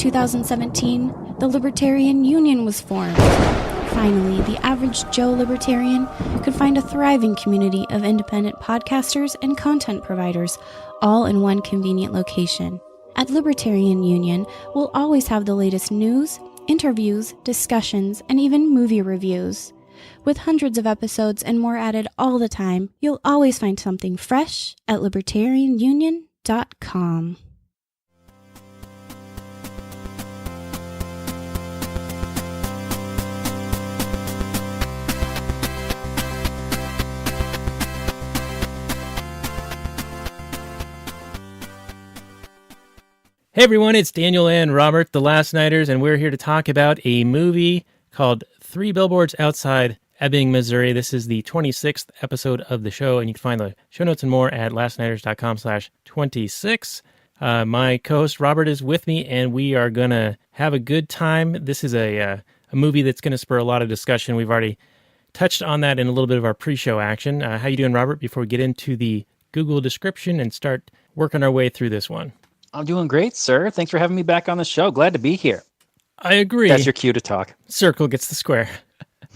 2017, the Libertarian Union was formed. Finally, the average Joe Libertarian could find a thriving community of independent podcasters and content providers, all in one convenient location. At Libertarian Union, we'll always have the latest news, interviews, discussions, and even movie reviews. With hundreds of episodes and more added all the time, you'll always find something fresh at libertarianunion.com. Hey everyone, it's Daniel and Robert, the Last Nighters, and we're here to talk about a movie called Three Billboards Outside Ebbing, Missouri. This is the 26th episode of the show, and you can find the show notes and more at lastnighters.com/26. My co-host Robert is with me, and we are going to have a good time. This is a movie that's going to spur a lot of discussion. We've already touched on that in a little bit of our pre-show action. How you doing, Robert, before we get into the Google description and start working our way through this one? I'm doing great, sir. Thanks for having me back on the show. Glad to be here. I agree. That's your cue to talk. Circle gets the square.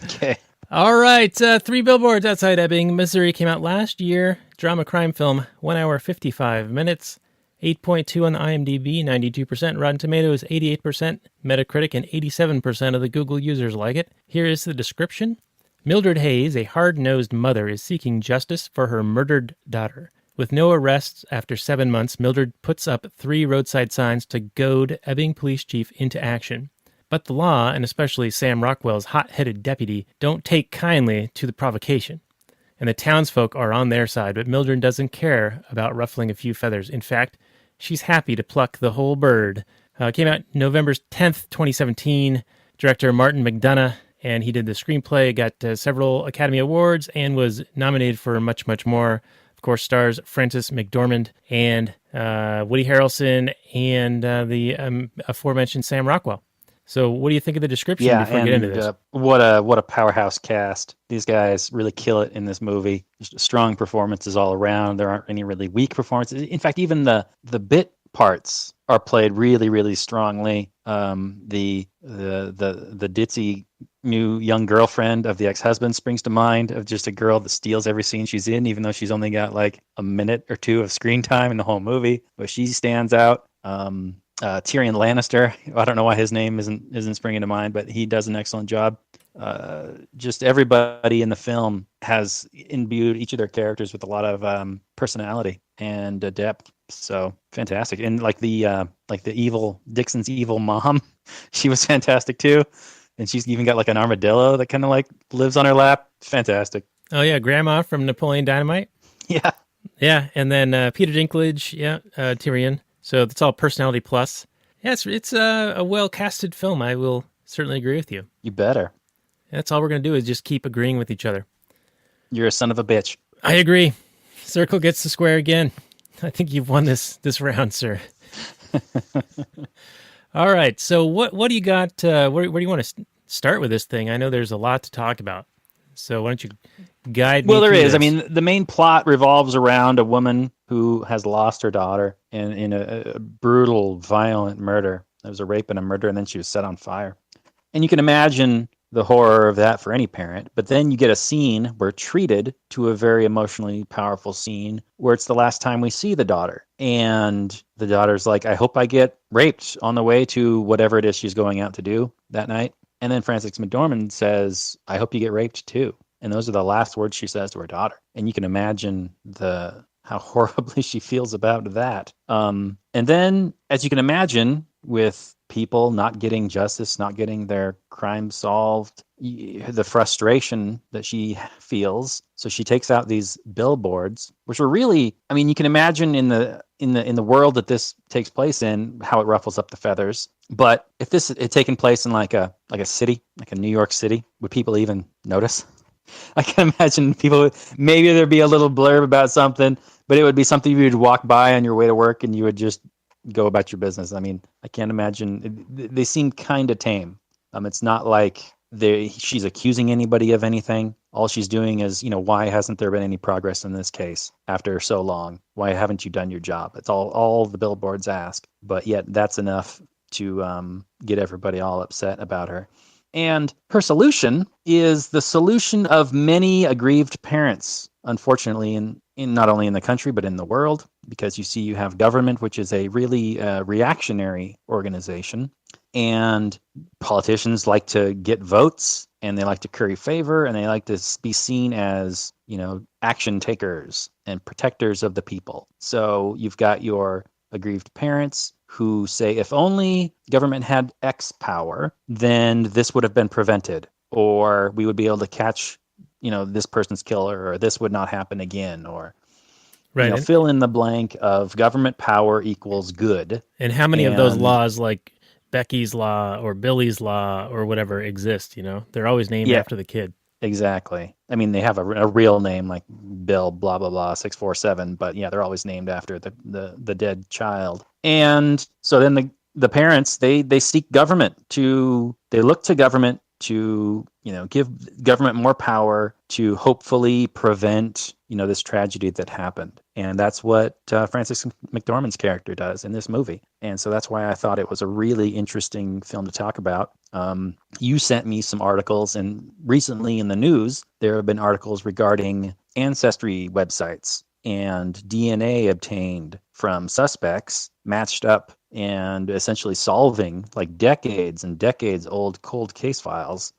Okay. All right. Three Billboards Outside Ebbing, Missouri came out last year. Drama crime film, 1 hour, 55 minutes. 8.2 on the IMDb, 92%. Rotten Tomatoes, 88%. Metacritic, and 87% of the Google users like it. Here is the description. Mildred Hayes, a hard-nosed mother, is seeking justice for her murdered daughter. With no arrests after 7 months, Mildred puts up 3 roadside signs to goad Ebbing Police Chief into action. But the law, and especially Sam Rockwell's hot-headed deputy, don't take kindly to the provocation. And the townsfolk are on their side, but Mildred doesn't care about ruffling a few feathers. In fact, she's happy to pluck the whole bird. Came out November 10th, 2017. Director Martin McDonough, and he did the screenplay, got several Academy Awards, and was nominated for much, much more. Of course, stars Frances McDormand and Woody Harrelson and the aforementioned Sam Rockwell. So what do you think of the description before we get into this? What a powerhouse cast. These guys really kill it in this movie. Just strong performances all around. There aren't any really weak performances. In fact, even the bit parts are played really, really strongly. The ditzy new young girlfriend of the ex-husband springs to mind, of just a girl that steals every scene she's in, even though she's only got like a minute or two of screen time in the whole movie, but she stands out. Tyrion Lannister, I don't know why his name isn't springing to mind, but he does an excellent job. Just everybody in the film has imbued each of their characters with a lot of personality and depth. So fantastic. And like the evil Dixon's evil mom, she was fantastic too. And she's even got like an armadillo that kind of like lives on her lap. Fantastic. Oh yeah, Grandma from Napoleon Dynamite. Yeah. Yeah, and then Peter Dinklage, Tyrion. So that's all personality plus. Yeah, it's a well-casted film. I will certainly agree with you. You better. That's all we're going to do is just keep agreeing with each other. You're a son of a bitch. I agree. Circle gets the square again. I think you've won this round, sir. All right, so what do you got? Where do you want to start with this thing? I know there's a lot to talk about. So why don't you guide me? Well, there is. This? I mean, the main plot revolves around a woman who has lost her daughter in a brutal, violent murder. There was a rape and a murder, and then she was set on fire. And you can imagine the horror of that for any parent. But then you get a scene where treated to a very emotionally powerful scene where it's the last time we see the daughter. And the daughter's like, I hope I get raped on the way to whatever it is she's going out to do that night. And then Frances McDormand says, I hope you get raped too. And those are the last words she says to her daughter. And you can imagine how horribly she feels about that. And then, as you can imagine, with people not getting justice, not getting their crime solved, the frustration that she feels. So she takes out these billboards, which are really, I mean, you can imagine in the world that this takes place in, how it ruffles up the feathers. But if this had taken place in like a city, like a New York City, would people even notice? I can imagine people, maybe there'd be a little blurb about something, but it would be something you would walk by on your way to work and you would just go about your business. I mean, I can't imagine. They seem kind of tame. It's not like she's accusing anybody of anything. All she's doing is, why hasn't there been any progress in this case after so long? Why haven't you done your job? It's all the billboards ask. But yet that's enough get everybody all upset about her. And her solution is the solution of many aggrieved parents, unfortunately, in not only in the country, but in the world, because you have government, which is a really reactionary organization. And politicians like to get votes, and they like to curry favor, and they like to be seen as, action takers and protectors of the people. So you've got your aggrieved parents who say, if only government had X power, then this would have been prevented, or we would be able to catch, this person's killer, or this would not happen again, or right. Fill in the blank of government power equals good. And how many of those laws, like Becky's Law or Billy's Law or whatever, exist? They're always named after the kid. Exactly. I mean, they have a real name, like Bill blah blah blah 647, but yeah, they're always named after the dead child. And so then the parents, they seek government they look to government to give government more power to hopefully prevent this tragedy that happened. And that's what Frances McDormand's character does in this movie. And so that's why I thought it was a really interesting film to talk about. You sent me some articles, and recently in the news there have been articles regarding ancestry websites and DNA obtained from suspects matched up and essentially solving like decades and decades old cold case files,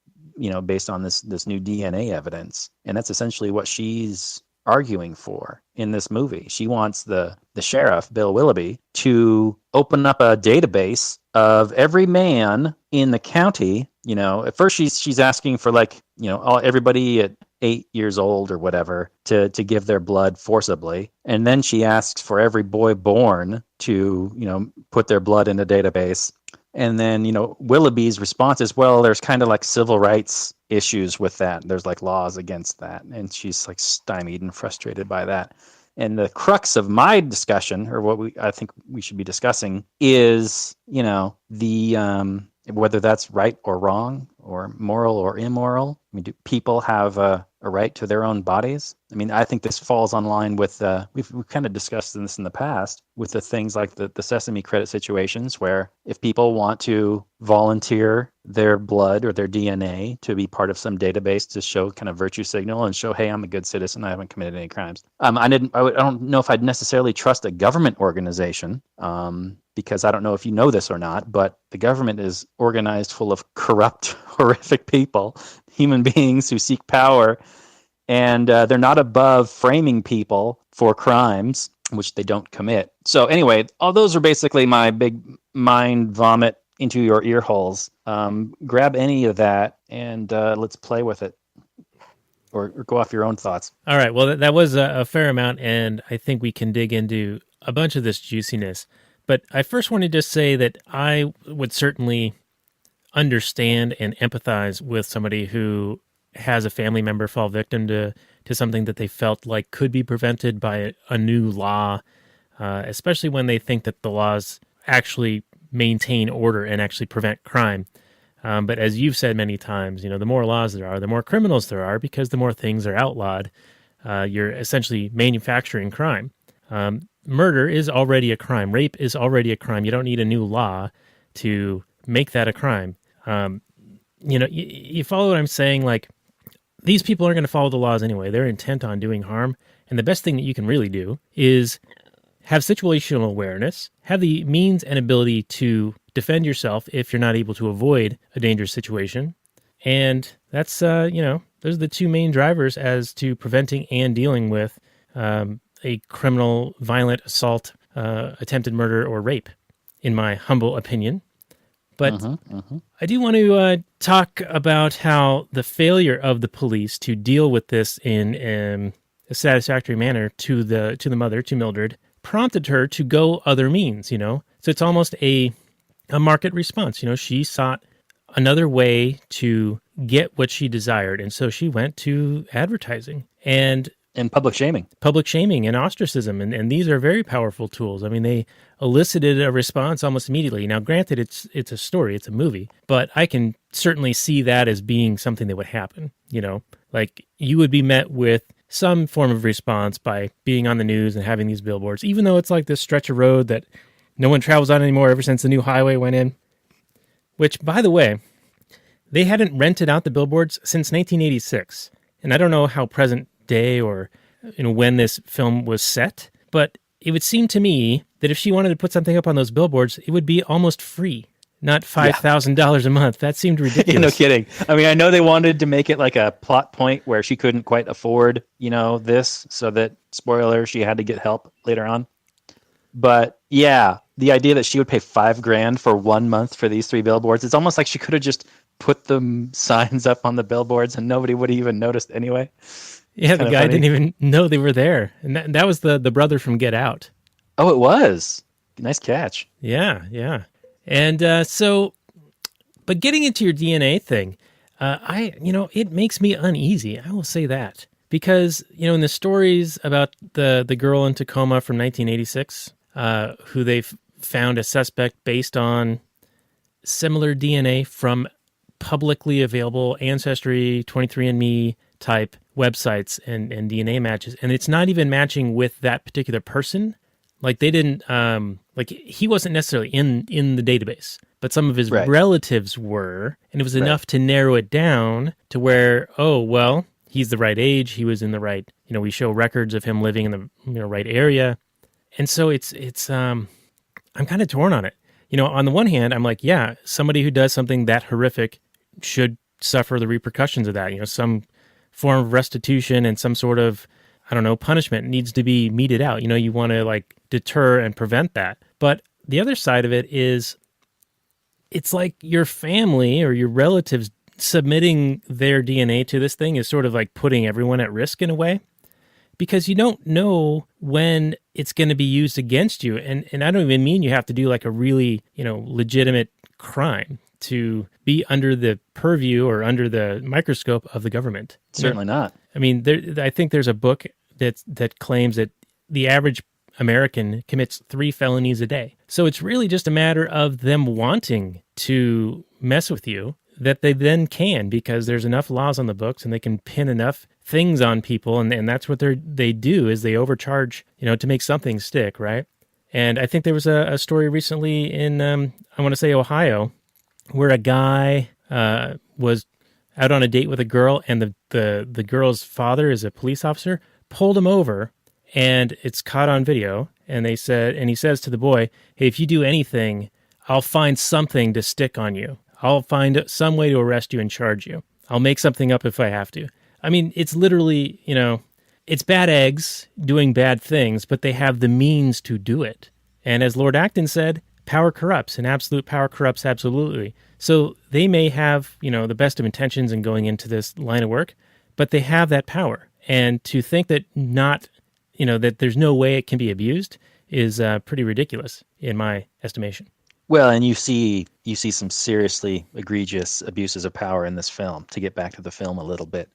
based on this new DNA evidence. And that's essentially what she's arguing for in this movie. She wants the sheriff, Bill Willoughby, to open up a database of every man in the county. At first she's asking for everybody at 8 years old or whatever to give their blood forcibly. And then she asks for every boy born to, put their blood in a database. And then, Willoughby's response is, well, there's kind of like civil rights issues with that. There's like laws against that. And she's like stymied and frustrated by that. And the crux of my discussion, or what I think we should be discussing, is, whether that's right or wrong, or moral or immoral. I mean, do people have a right to their own bodies? I mean, I think this falls on line with, we've kind of discussed this in the past, with the things like the Sesame credit situations, where if people want to volunteer their blood or their DNA to be part of some database to show kind of virtue signal and show, hey, I'm a good citizen, I haven't committed any crimes. I don't know if I'd necessarily trust a government organization, because I don't know if you know this or not, but the government is organized full of corrupt, horrific people, human beings who seek power, and they're not above framing people for crimes which they don't commit. So anyway, all those are basically my big mind vomit into your ear holes. Grab any of that and let's play with it, or go off your own thoughts. All right. Well, that was a fair amount, and I think we can dig into a bunch of this juiciness. But I first wanted to say that I would certainly understand and empathize with somebody who has a family member fall victim to something that they felt like could be prevented by a new law, especially when they think that the laws actually maintain order and actually prevent crime. But as you've said many times, the more laws there are, the more criminals there are, because the more things are outlawed. You're essentially manufacturing crime. Murder is already a crime. Rape is already a crime. You don't need a new law to make that a crime. You follow what I'm saying? Like, these people aren't going to follow the laws anyway. They're intent on doing harm. And the best thing that you can really do is have situational awareness, have the means and ability to defend yourself if you're not able to avoid a dangerous situation. And that's, those are the two main drivers as to preventing and dealing with a criminal, violent assault, attempted murder, or rape, in my humble opinion. But I do want to talk about how the failure of the police to deal with this in a satisfactory manner to the mother, to Mildred, prompted her to go other means, So it's almost a market response. She sought another way to get what she desired. And so she went to advertising and public shaming. Public shaming and ostracism. And these are very powerful tools. I mean, they elicited a response almost immediately. Now, granted, it's a story, it's a movie, but I can certainly see that as being something that would happen. Like you would be met with some form of response by being on the news and having these billboards, even though it's like this stretch of road that no one travels on anymore ever since the new highway went in. which, by the way, they hadn't rented out the billboards since 1986. And I don't know how present day or when this film was set, but it would seem to me that if she wanted to put something up on those billboards, it would be almost free, not $5,000 a month. That seemed ridiculous. No kidding. I mean, I know they wanted to make it like a plot point where she couldn't quite afford, this, so that, spoiler, she had to get help later on. But yeah, the idea that she would pay $5,000 for 1 month for these 3 billboards, it's almost like she could have just put the signs up on the billboards and nobody would have even noticed anyway. Yeah, the guy didn't even know they were there. And that was the brother from Get Out. Oh, it was. Nice catch. Yeah. And but getting into your DNA thing, it makes me uneasy. I will say that. Because, in the stories about the girl in Tacoma from 1986, who they found a suspect based on similar DNA from publicly available Ancestry, 23andMe type websites and DNA matches, and it's not even matching with that particular person. Like they didn't, he wasn't necessarily in the database, but some of his relatives were, and it was enough to narrow it down to where, he's the right age, he was in the right, we show records of him living in the right area. And so it's I'm kind of torn on it. On the one hand, I'm like, yeah, somebody who does something that horrific should suffer the repercussions of that. Some form of restitution and some sort of, punishment needs to be meted out. You want to deter and prevent that. But the other side of it is, it's like your family or your relatives submitting their DNA to this thing is sort of like putting everyone at risk in a way, because you don't know when it's going to be used against you. And I don't even mean you have to do like a really, legitimate crime to be under the purview or under the microscope of the government. Certainly not. I mean, I think there's a book that claims that the average American commits 3 felonies a day. So it's really just a matter of them wanting to mess with you, that they then can, because there's enough laws on the books and they can pin enough things on people. And that's what they do, is they overcharge, to make something stick, right? And I think there was a story recently in, I want to say Ohio, where a guy was out on a date with a girl, and the girl's father is a police officer, pulled him over, and it's caught on video. And he says to the boy, "Hey, if you do anything, I'll find something to stick on you. I'll find some way to arrest you and charge you. I'll make something up if I have to." I mean, it's literally, it's bad eggs doing bad things, but they have the means to do it. And as Lord Acton said, power corrupts, and absolute power corrupts absolutely. So they may have, the best of intentions in going into this line of work, but they have that power. And to think that that there's no way it can be abused is pretty ridiculous in my estimation. Well, and you see some seriously egregious abuses of power in this film. To get back to the film a little bit,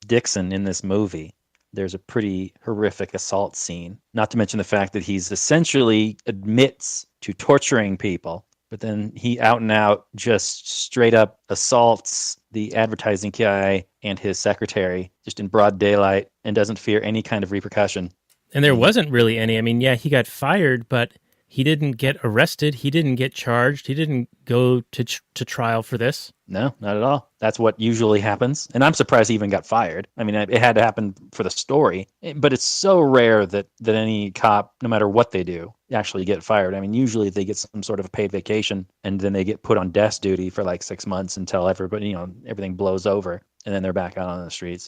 Dixon in this movie, there's a pretty horrific assault scene. Not to mention the fact that he's essentially admits to torturing people, but then he out and out just straight up assaults the advertising guy and his secretary just in broad daylight and doesn't fear any kind of repercussion. And there wasn't really any. I mean, yeah, he got fired, but he didn't get arrested. He didn't get charged. He didn't go to trial for this. No, not at all. That's what usually happens. And I'm surprised he even got fired. I mean, it had to happen for the story. But it's so rare that any cop, no matter what they do, actually get fired. I mean, usually they get some sort of a paid vacation, and then they get put on desk duty for like 6 months until everybody, everything blows over, and then they're back out on the streets.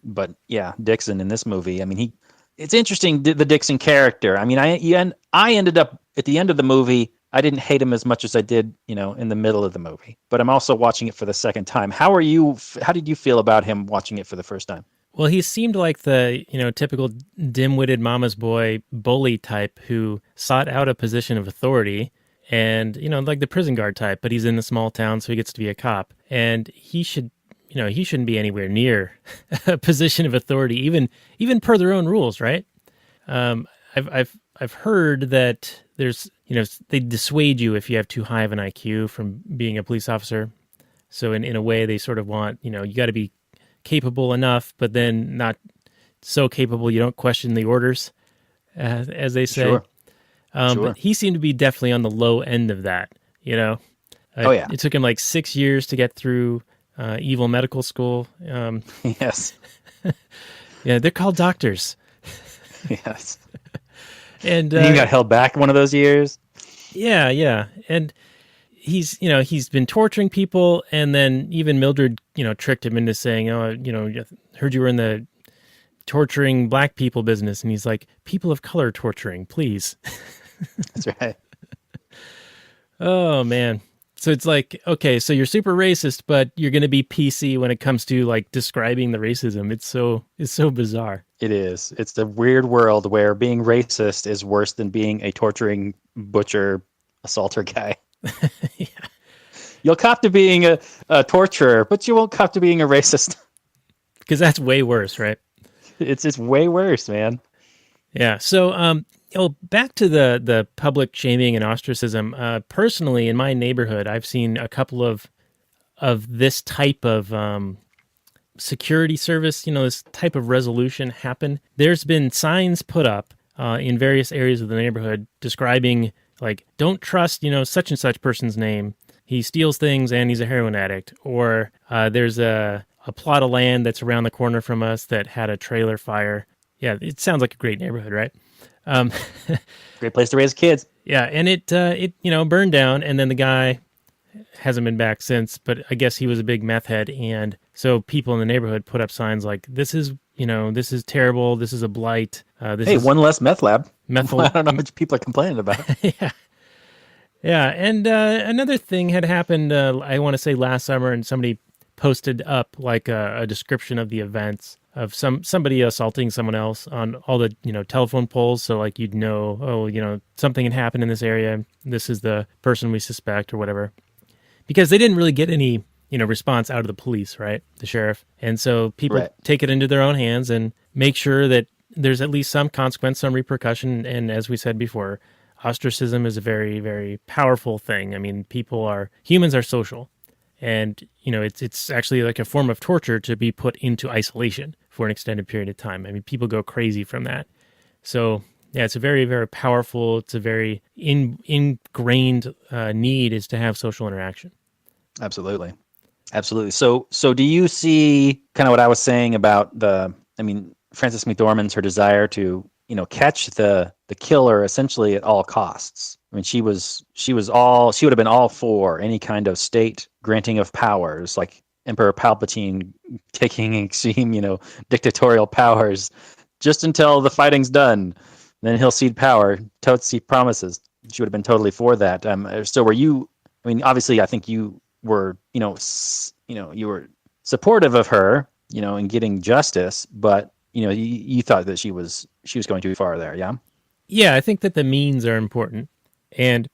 But yeah, Dixon in this movie, I mean, it's interesting, the Dixon character. I mean, I ended up at the end of the movie, I didn't hate him as much as I did, in the middle of the movie. But I'm also watching it for the second time. How did you feel about him watching it for the first time? Well, he seemed like the, typical dim-witted mama's boy bully type who sought out a position of authority and, like the prison guard type, but he's in a small town, so he gets to be a cop. And he shouldn't be anywhere near a position of authority, even per their own rules, right? I've heard that there's, they dissuade you if you have too high of an IQ from being a police officer. So in a way, they sort of want, you got to be capable enough, but then not so capable you don't question the orders, as they say. Sure. But he seemed to be definitely on the low end of that, Oh, yeah. It took him like 6 years to get through evil medical school. Yes. Yeah, they're called doctors. Yes. And And he got held back one of those years. yeah. And he's been torturing people, and then even Mildred, tricked him into saying, "Oh, heard you were in the torturing black people business," and he's like, "People of color torturing, please." That's right. Oh man. So it's like, okay, so you're super racist, but you're going to be PC when it comes to like describing the racism. It's so bizarre. It is. It's the weird world where being racist is worse than being a torturing butcher assaulter guy. Yeah. You'll cop to being a torturer, but you won't cop to being a racist. Because that's way worse, right? It's way worse, man. Yeah. So, back to the public shaming and ostracism. Personally, in my neighborhood, I've seen a couple of this type of security service, this type of resolution happen. There's been signs put up in various areas of the neighborhood describing, like, don't trust, such and such person's name. He steals things and he's a heroin addict. Or there's a plot of land that's around the corner from us that had a trailer fire. Yeah, it sounds like a great neighborhood, right? Great place to raise kids. Yeah, and it burned down, and then the guy hasn't been back since, but I guess he was a big meth head, and so people in the neighborhood put up signs like, this is terrible, this is a blight. One less meth lab. I don't know how much people are complaining about. Yeah, and another thing had happened, I want to say last summer, and somebody posted up like a description of the events of somebody assaulting someone else on all the telephone poles, so like you'd know, something had happened in this area, this is the person we suspect or whatever, because they didn't really get any response out of the police, right, the sheriff, and so people take it into their own hands and make sure that there's at least some consequence, some repercussion. And as we said before, ostracism is a very, very powerful thing. I mean, humans are social. And, it's actually like a form of torture to be put into isolation for an extended period of time. I mean, people go crazy from that. So, yeah, it's a very, very powerful, it's a very ingrained need is to have social interaction. Absolutely. So do you see kind of what I was saying about Frances McDormand's, her desire to, catch the killer essentially at all costs? I mean, she would have been all for any kind of state granting of powers, like Emperor Palpatine taking extreme, dictatorial powers, just until the fighting's done. Then he'll cede power. Totes he promises. She would have been totally for that. So were you? I mean, obviously, I think you were, you were supportive of her, in getting justice, but you thought that she was going too far there. Yeah. Yeah, I think that the means are important. And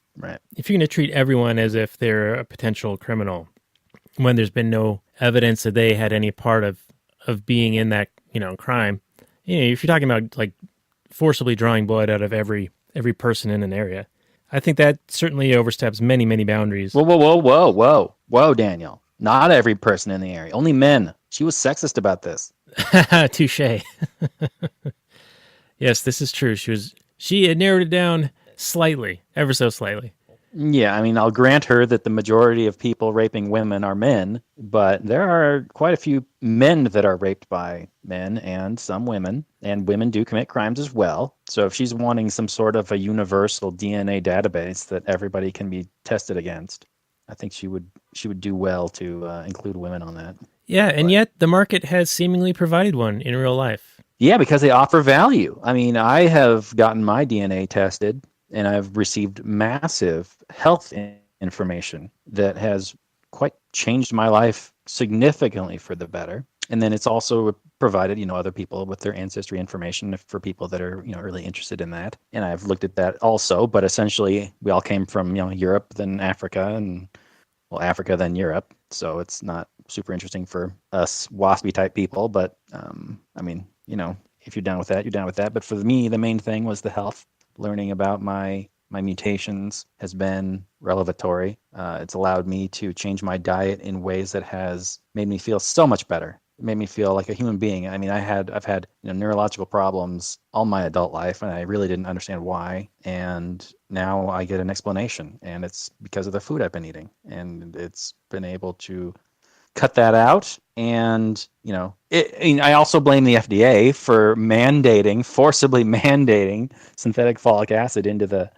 if you're going to treat everyone as if they're a potential criminal, when there's been no evidence that they had any part of being in that, crime, if you're talking about like forcibly drawing blood out of every person in an area, I think that certainly oversteps many, many boundaries. Whoa, Daniel. Not every person in the area, only men. She was sexist about this. Touche. Yes, this is true. She had narrowed it down slightly, ever so slightly. Yeah, I mean, I'll grant her that the majority of people raping women are men, but there are quite a few men that are raped by men and some women, and women do commit crimes as well. So if she's wanting some sort of a universal DNA database that everybody can be tested against, I think she would do well to include women on that. Yeah, and yet the market has seemingly provided one in real life. Yeah, because they offer value. I mean, I have gotten my DNA tested, and I've received massive health information that has quite changed my life significantly for the better. And then it's also provided, other people with their ancestry information for people that are, really interested in that. And I've looked at that also, but essentially we all came from, Europe, then Africa, and Africa, then Europe. So it's not super interesting for us waspy type people, but if you're down with that, you're down with that. But for me, the main thing was the health. Learning about my mutations has been revelatory. It's allowed me to change my diet in ways that has made me feel so much better made me feel like a human being. I mean, I've had neurological problems all my adult life, and I really didn't understand why. And now I get an explanation, and it's because of the food I've been eating, and it's been able to cut that out. And I also blame the FDA for forcibly mandating synthetic folic acid into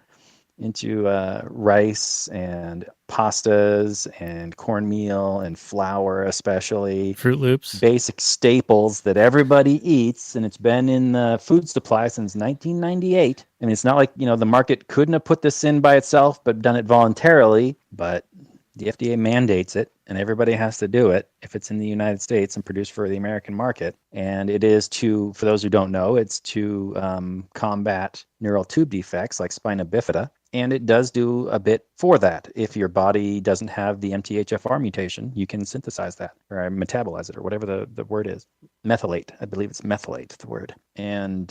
rice and pastas and cornmeal and flour, especially Fruit Loops. basic staples that everybody eats, and it's been in the food supply since 1998. I mean, it's not like the market couldn't have put this in by itself, but done it voluntarily. But the FDA mandates it, and everybody has to do it if it's in the United States and produced for the American market. And it is for those who don't know, it's to combat neural tube defects like spina bifida. And it does do a bit for that. If your body doesn't have the MTHFR mutation, you can synthesize that or metabolize it or whatever the word is. Methylate. I believe it's methylate, the word. And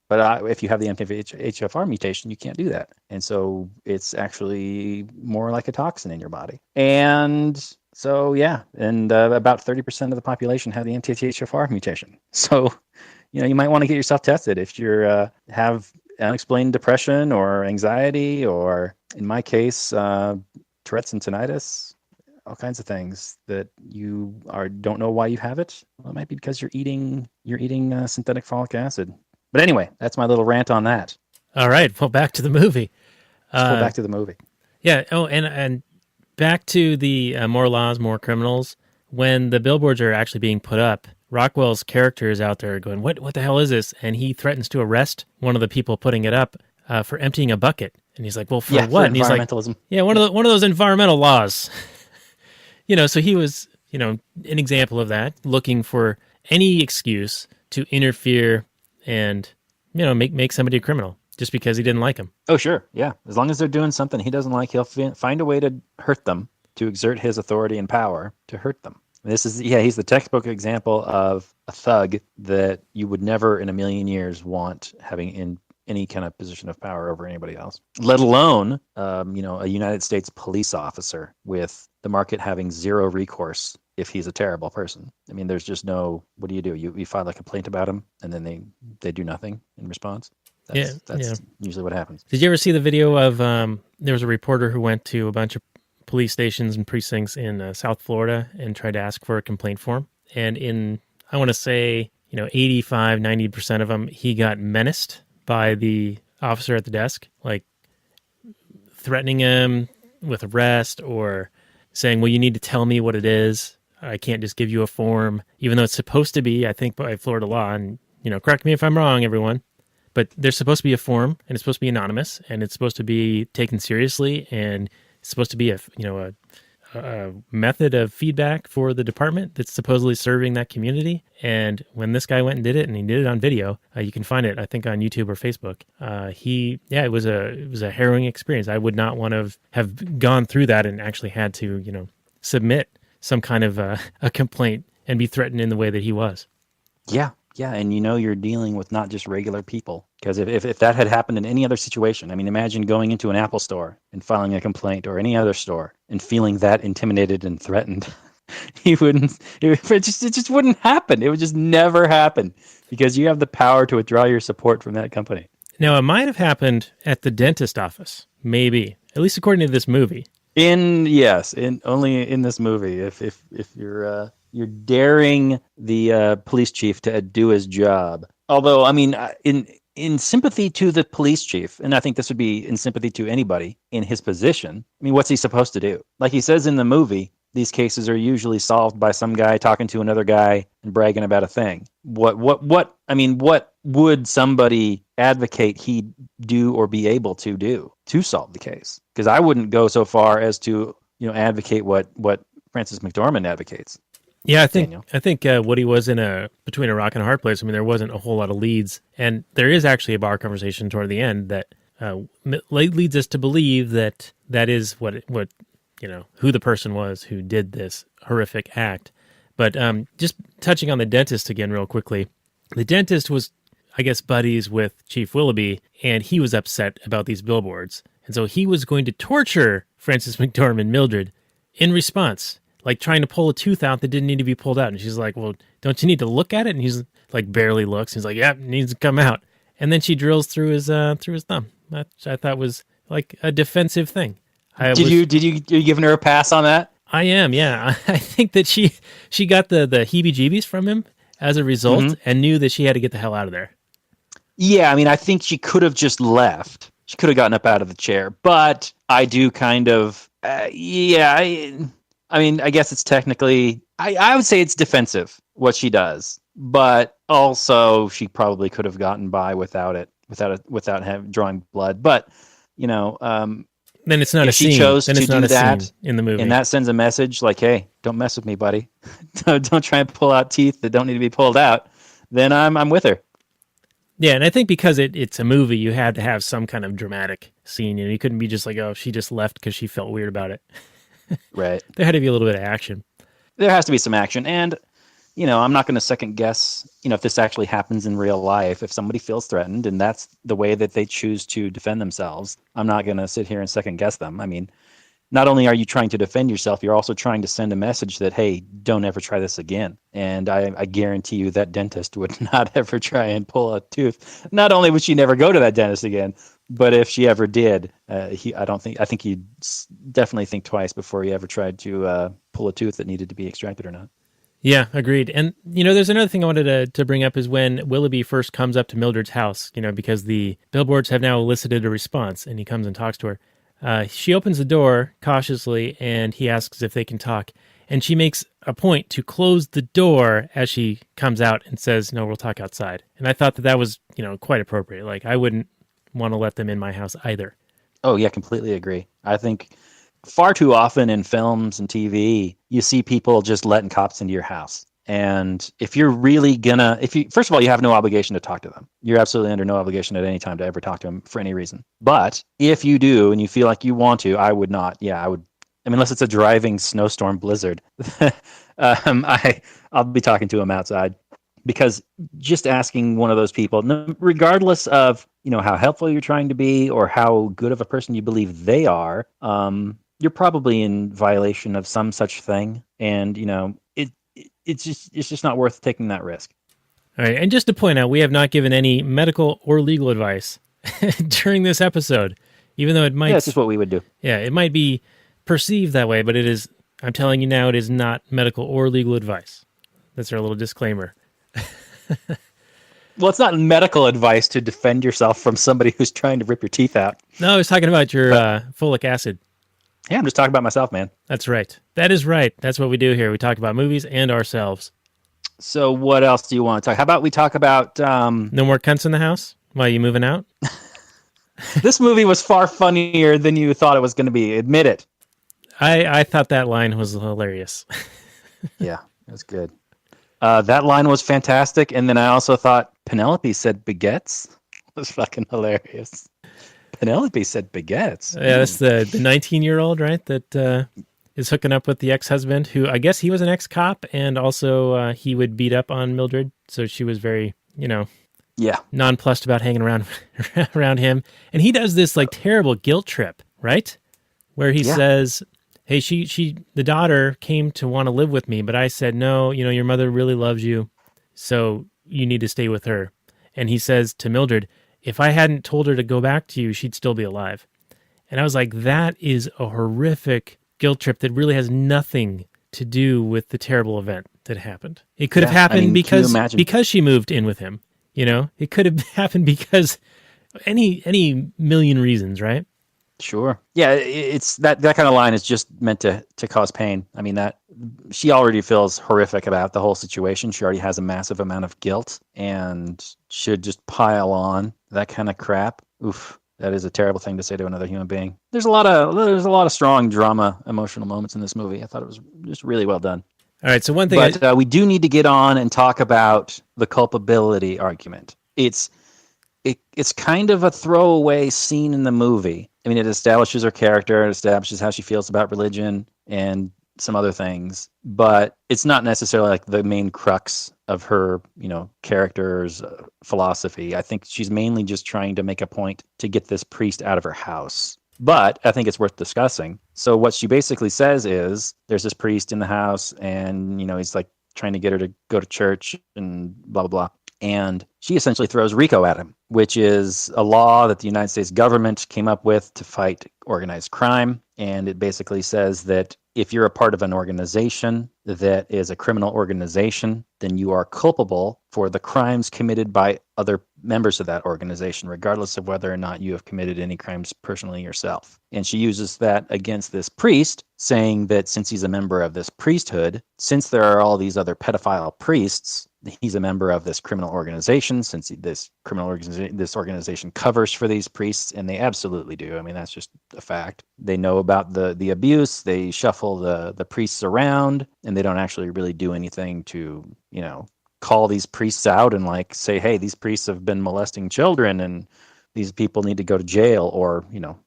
but if you have the MTHFR mutation, you can't do that. And so it's actually more like a toxin in your body. And so, yeah, and about 30% of the population have the MTHFR mutation. So, you might want to get yourself tested if you have unexplained depression or anxiety, or in my case, Tourette's and tinnitus, all kinds of things that you don't know why you have it. Well, it might be because you're eating synthetic folic acid. But anyway, that's my little rant on that. All right. Well, back to the movie. Let's go back to the movie. Yeah. Oh, and back to the more laws, more criminals. When the billboards are actually being put up, Rockwell's character is out there going, what the hell is this? And he threatens to arrest one of the people putting it up for emptying a bucket. And he's like, well, for what? For and he's like, yeah, one of those environmental laws. So he was, an example of that, looking for any excuse to interfere and, make somebody a criminal just because he didn't like him. Oh, sure. Yeah. As long as they're doing something he doesn't like, he'll find a way to hurt them, to exert his authority and power to hurt them. He's the textbook example of a thug that you would never in a million years want having in any kind of position of power over anybody else, let alone, a United States police officer with the market having zero recourse if he's a terrible person. I mean, there's just what do? You file a complaint about him and then they do nothing in response. That's usually what happens. Did you ever see the video of, there was a reporter who went to a bunch of police stations and precincts in South Florida and tried to ask for a complaint form. And in, I want to say, 85, 90% of them, he got menaced by the officer at the desk, like threatening him with arrest or saying, well, you need to tell me what it is. I can't just give you a form, even though it's supposed to be, I think, by Florida law. And, correct me if I'm wrong, everyone. But there's supposed to be a form, and it's supposed to be anonymous, and it's supposed to be taken seriously, and it's supposed to be a method of feedback for the department that's supposedly serving that community. And when this guy went and did it, and he did it on video, you can find it, I think, on YouTube or Facebook. It was a harrowing experience. I would not want to have gone through that and actually had to, submit some kind of a complaint and be threatened in the way that he was. Yeah. Yeah, and you're dealing with not just regular people. Because if that had happened in any other situation, I mean, imagine going into an Apple store and filing a complaint, or any other store, and feeling that intimidated and threatened. It just wouldn't happen. It would just never happen, because you have the power to withdraw your support from that company. Now, it might have happened at the dentist office, maybe, at least according to this movie. Only in this movie. If you're daring the police chief to do his job. Although, I mean, in sympathy to the police chief, and I think this would be in sympathy to anybody in his position, I mean, what's he supposed to do? Like he says in the movie, these cases are usually solved by some guy talking to another guy and bragging about a thing. What would somebody advocate he do or be able to do to solve the case? Because I wouldn't go so far as to, advocate what Frances McDormand advocates. Yeah, I think Woody was in between a rock and a hard place. I mean, there wasn't a whole lot of leads, and there is actually a bar conversation toward the end that leads us to believe that is what who the person was who did this horrific act. But just touching on the dentist again real quickly, the dentist was, I guess, buddies with Chief Willoughby, and he was upset about these billboards, and so he was going to torture Frances McDormand, Mildred, in response. like trying to pull a tooth out that didn't need to be pulled out. And she's like, well, don't you need to look at it? And he's like, barely looks. He's like, yeah, it needs to come out. And then she drills through his thumb. That I thought was like a defensive thing. Are you giving her a pass on that? I am, yeah. I think that she got the heebie-jeebies from him as a result and knew that she had to get the hell out of there. Yeah, I mean, I think she could have just left. She could have gotten up out of the chair. But I do kind of, I mean, I guess it's technically, I would say it's defensive, what she does. But also, she probably could have gotten by without drawing blood. But, then it's not a scene. She chose then to it's not do a that scene in the movie. And that sends a message like, hey, don't mess with me, buddy. don't try and pull out teeth that don't need to be pulled out. Then I'm with her. Yeah, and I think because it's a movie, you had to have some kind of dramatic scene. You couldn't be just like, oh, she just left because she felt weird about it. Right. There had to be a little bit of action. There has to be some action. And, I'm not going to second guess, if this actually happens in real life. If somebody feels threatened and that's the way that they choose to defend themselves, I'm not going to sit here and second guess them. I mean, not only are you trying to defend yourself, you're also trying to send a message that, hey, don't ever try this again. And I guarantee you that dentist would not ever try and pull a tooth. Not only would she never go to that dentist again, but if she ever did, I think you'd definitely think twice before you ever tried to pull a tooth that needed to be extracted or not. Yeah, agreed. And, there's another thing I wanted to bring up is when Willoughby first comes up to Mildred's house, because the billboards have now elicited a response and he comes and talks to her. She opens the door cautiously and he asks if they can talk. And she makes a point to close the door as she comes out and says, no, we'll talk outside. And I thought that was, quite appropriate. Like, I wouldn't want to let them in my house either. Oh, yeah, completely agree. I think far too often in films and TV, you see people just letting cops into your house. And if you're really first of all, you have no obligation to talk to them. You're absolutely under no obligation at any time to ever talk to them for any reason. But if you do and you feel like you want to, I would not. Yeah, I would. I mean, unless it's a driving snowstorm blizzard, I'll be talking to them outside. Because just asking one of those people, regardless of how helpful you're trying to be or how good of a person you believe they are, you're probably in violation of some such thing, and it's just not worth taking that risk. All right, and just to point out, we have not given any medical or legal advice during this episode, even though it might. Yeah, it's just what we would do. Yeah, it might be perceived that way, but it is. I'm telling you now, it is not medical or legal advice. That's our little disclaimer. Well, it's not medical advice to defend yourself from somebody who's trying to rip your teeth out. No, I was talking about your folic acid. Yeah, I'm just talking about myself, man. That's right. That is right. That's what we do here. We talk about movies and ourselves. So what else do you want to talk? How about we talk about... No more cunts in the house while you moving out? This movie was far funnier than you thought it was going to be. Admit it. I thought that line was hilarious. Yeah, it was good. That line was fantastic. And then I also thought Penelope said baguettes. It was fucking hilarious. Penelope said baguettes. Yeah, that's the 19-year-old, right? That is hooking up with the ex-husband, who I guess he was an ex-cop, and also he would beat up on Mildred. So she was very, nonplussed about hanging around him. And he does this like terrible guilt trip, right? Where he says, hey, the daughter came to want to live with me, but I said, no, your mother really loves you, so you need to stay with her. And he says to Mildred, if I hadn't told her to go back to you, she'd still be alive. And I was like, that is a horrific guilt trip that really has nothing to do with the terrible event that happened. It could have happened because she moved in with him. It could have happened because any million reasons, right? Sure. Yeah, it's that kind of line is just meant to cause pain. I mean, that she already feels horrific about the whole situation. She already has a massive amount of guilt and should just pile on that kind of crap. Oof, that is a terrible thing to say to another human being. There's a lot of strong drama, emotional moments in this movie. I thought it was just really well done. All right, so one thing, but we do need to get on and talk about the culpability argument. It's kind of a throwaway scene in the movie. I mean, it establishes her character, it establishes how she feels about religion and some other things, but it's not necessarily like the main crux of her, character's philosophy. I think she's mainly just trying to make a point to get this priest out of her house. But I think it's worth discussing. So what she basically says is there's this priest in the house, and he's like trying to get her to go to church and blah blah blah. And she essentially throws RICO at him, which is a law that the United States government came up with to fight organized crime. And it basically says that if you're a part of an organization that is a criminal organization, then you are culpable for the crimes committed by other members of that organization, regardless of whether or not you have committed any crimes personally yourself. And she uses that against this priest, saying that since he's a member of this priesthood, since there are all these other pedophile priests, he's a member of this criminal organization, since this organization covers for these priests, and they absolutely do. I mean, that's just a fact. They know about the abuse, they shuffle the priests around, and they don't actually really do anything to, call these priests out and like say, hey, these priests have been molesting children and these people need to go to jail or,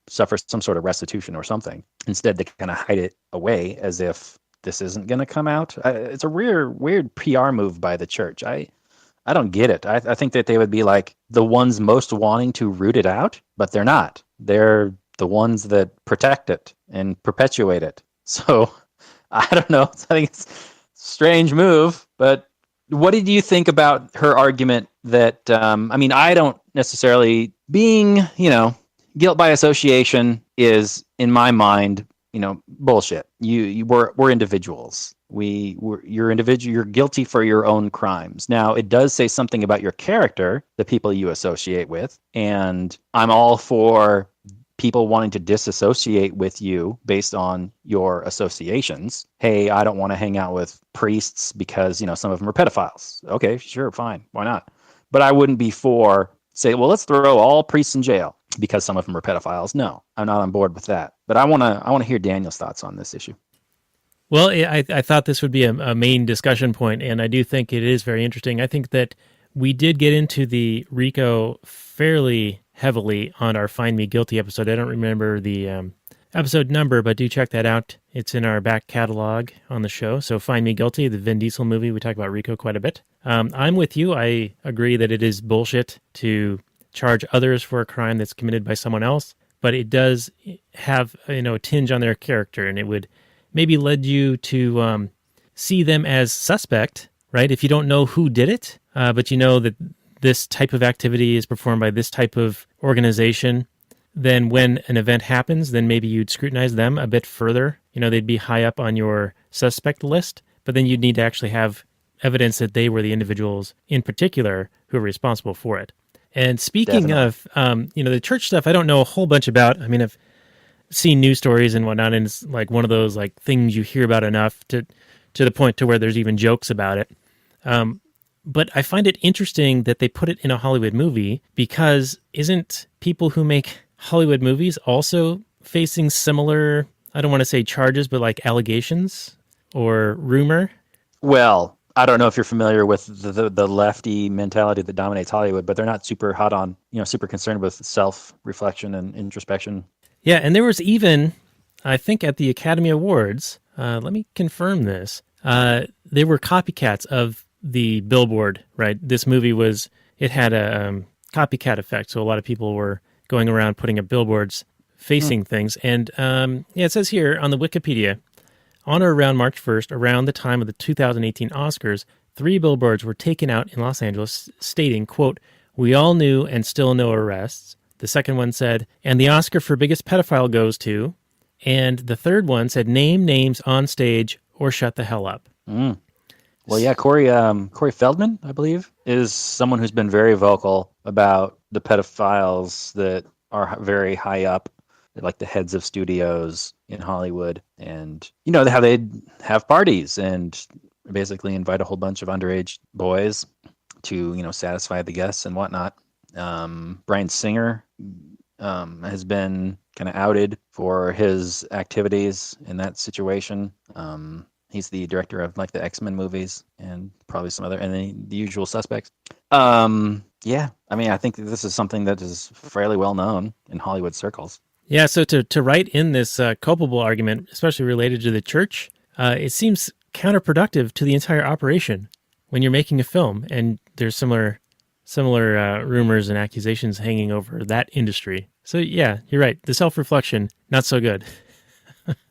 suffer some sort of restitution or something. Instead, they kind of hide it away as if this isn't going to come out. It's a weird PR move by the church. I don't get it. I think that they would be like the ones most wanting to root it out, but they're not. They're the ones that protect it and perpetuate it. So I don't know. I think it's a strange move, but what did you think about her argument that, I don't necessarily being, guilt by association is in my mind, bullshit. We're individuals. You're individual. You're guilty for your own crimes. Now, it does say something about your character, the people you associate with, and I'm all for people wanting to disassociate with you based on your associations. Hey, I don't want to hang out with priests because, some of them are pedophiles. Okay, sure, fine. Why not? But I wouldn't be for, say, well, let's throw all priests in jail because some of them are pedophiles. No, I'm not on board with that. But I want to hear Daniel's thoughts on this issue. Well, I thought this would be a main discussion point, and I do think it is very interesting. I think that we did get into the RICO fairly heavily on our Find Me Guilty episode. I don't remember the episode number, but do check that out. It's in our back catalog on the show. So Find Me Guilty, the Vin Diesel movie, we talk about RICO quite a bit. I'm with you. I agree that it is bullshit to charge others for a crime that's committed by someone else, but it does have a tinge on their character, and it would maybe lead you to see them as suspect, right? If you don't know who did it, but you know that this type of activity is performed by this type of organization, then when an event happens, then maybe you'd scrutinize them a bit further. They'd be high up on your suspect list, but then you'd need to actually have evidence that they were the individuals in particular who are responsible for it. And speaking of, the church stuff, I don't know a whole bunch about. I mean, I've seen news stories and whatnot, and it's like one of those like things you hear about enough to the point to where there's even jokes about it. But I find it interesting that they put it in a Hollywood movie because isn't people who make Hollywood movies also facing similar, I don't want to say charges, but like allegations or rumor? Well, I don't know if you're familiar with the lefty mentality that dominates Hollywood, but they're not super hot on, super concerned with self-reflection and introspection. Yeah, and there was even, I think at the Academy Awards, let me confirm this, there were copycats of the billboard, right? This movie it had a copycat effect, so a lot of people were going around putting up billboards facing things. And it says here on the Wikipedia, on or around March 1st, around the time of the 2018 Oscars, 3 billboards were taken out in Los Angeles stating, quote, "We all knew and still no arrests." The second one said, "And the Oscar for biggest pedophile goes to," and the third one said, "Name names on stage or shut the hell up." Mm. Well, yeah, Corey Feldman, I believe, is someone who's been very vocal about the pedophiles that are very high up, like the heads of studios in Hollywood, and how they'd have parties and basically invite a whole bunch of underage boys to satisfy the guests and whatnot. Bryan Singer has been kind of outed for his activities in that situation. He's the director of like the X-Men movies and probably some other, and the Usual Suspects. Yeah, I think this is something that is fairly well known in Hollywood circles. Yeah, so to write in this culpable argument, especially related to the church, it seems counterproductive to the entire operation when you're making a film and there's similar rumors and accusations hanging over that industry. So yeah, you're right. The self-reflection, not so good.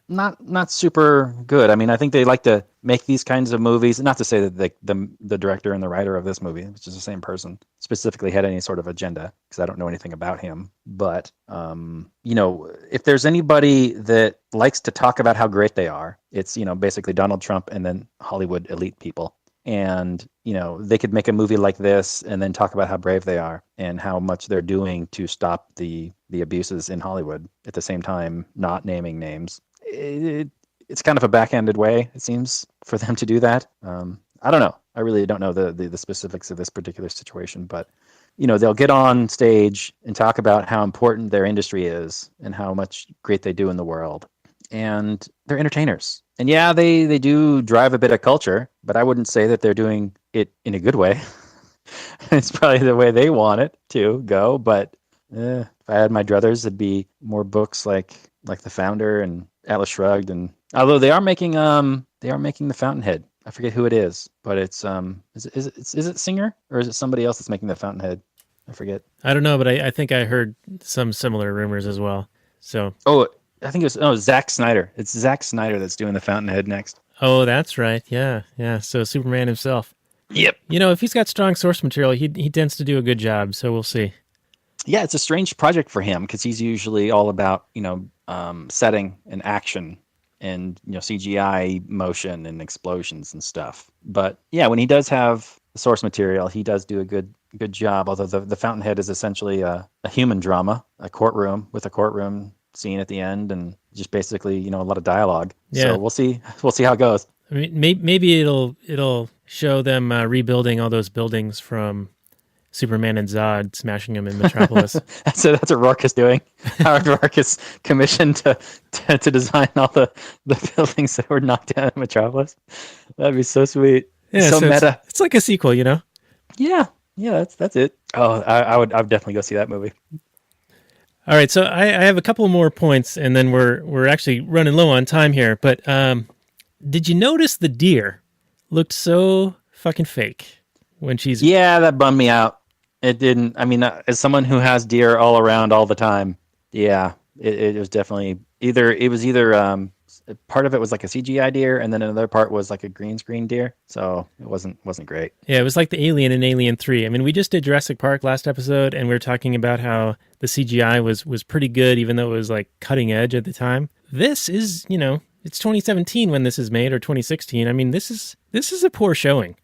Not super good. I mean, I think they like to make these kinds of movies. Not to say that the director and the writer of this movie, which is the same person, specifically had any sort of agenda, because I don't know anything about him. But if there's anybody that likes to talk about how great they are, it's basically Donald Trump and then Hollywood elite people. And they could make a movie like this and then talk about how brave they are and how much they're doing to stop the abuses in Hollywood, at the same time not naming names. It's kind of a backhanded way, it seems, for them to do that. I don't know. I really don't know the specifics of this particular situation, but they'll get on stage and talk about how important their industry is and how much great they do in the world. And they're entertainers. And yeah, they do drive a bit of culture, but I wouldn't say that they're doing it in a good way. It's probably the way they want it to go, but if I had my druthers, it'd be more books like The Founder and Atlas Shrugged, and although they are making The Fountainhead. I forget who it is, but it's is it Singer, or is it somebody else that's making The Fountainhead? I forget. I don't know, but I think I heard some similar rumors as well. So I think it was Zack Snyder. It's Zack Snyder that's doing The Fountainhead next. Oh, that's right. Yeah. So Superman himself. Yep. If he's got strong source material, he tends to do a good job. So we'll see. Yeah, it's a strange project for him because he's usually all about setting and action and CGI motion and explosions and stuff. But yeah, when he does have the source material, he does do a good job. Although the Fountainhead is essentially a human drama, a courtroom with a courtroom scene at the end, and just basically a lot of dialogue. Yeah. So we'll see how it goes. I mean, maybe it'll show them rebuilding all those buildings from Superman and Zod, smashing them in Metropolis. That's what Rourke is doing. Howard Rourke is commissioned to design all the buildings that were knocked down in Metropolis. That'd be so sweet. Yeah, so meta. It's like a sequel, Yeah, that's it. Oh, I would definitely go see that movie. All right, so I have a couple more points, and then we're actually running low on time here. But did you notice the deer looked so fucking fake when she's? Yeah, that bummed me out. It didn't. I mean, as someone who has deer all around all the time, yeah, it was definitely either part of it was like a CGI deer, and then another part was like a green screen deer. So it wasn't great. Yeah, it was like the alien in Alien 3. I mean, we just did Jurassic Park last episode, and we were talking about how the CGI was pretty good, even though it was like cutting edge at the time. This is, it's 2017 when this is made, or 2016. I mean, this is a poor showing.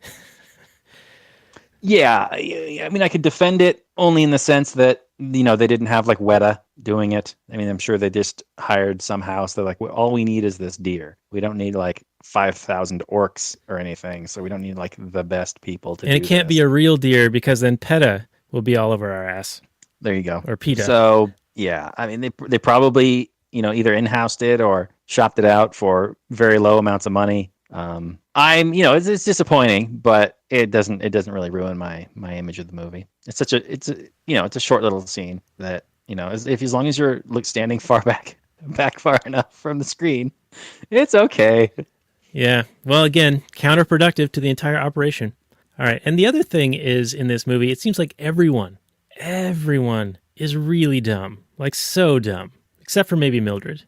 Yeah, I mean, I could defend it only in the sense that they didn't have like Weta doing it. I mean, I'm sure they just hired some house. They're like, well, all we need is this deer. We don't need like 5,000 orcs or anything. So we don't need like the best people to. And it can't be a real deer because then PETA will be all over our ass. There you go. Or PETA. So yeah, I mean, they probably either in-housed it or shopped it out for very low amounts of money. It's disappointing, but it doesn't really ruin my image of the movie. It's a short little scene that, as long as you're standing far back far enough from the screen, it's okay. Yeah. Well, again, counterproductive to the entire operation. All right. And the other thing is, in this movie, it seems like everyone is really dumb, like so dumb, except for maybe Mildred.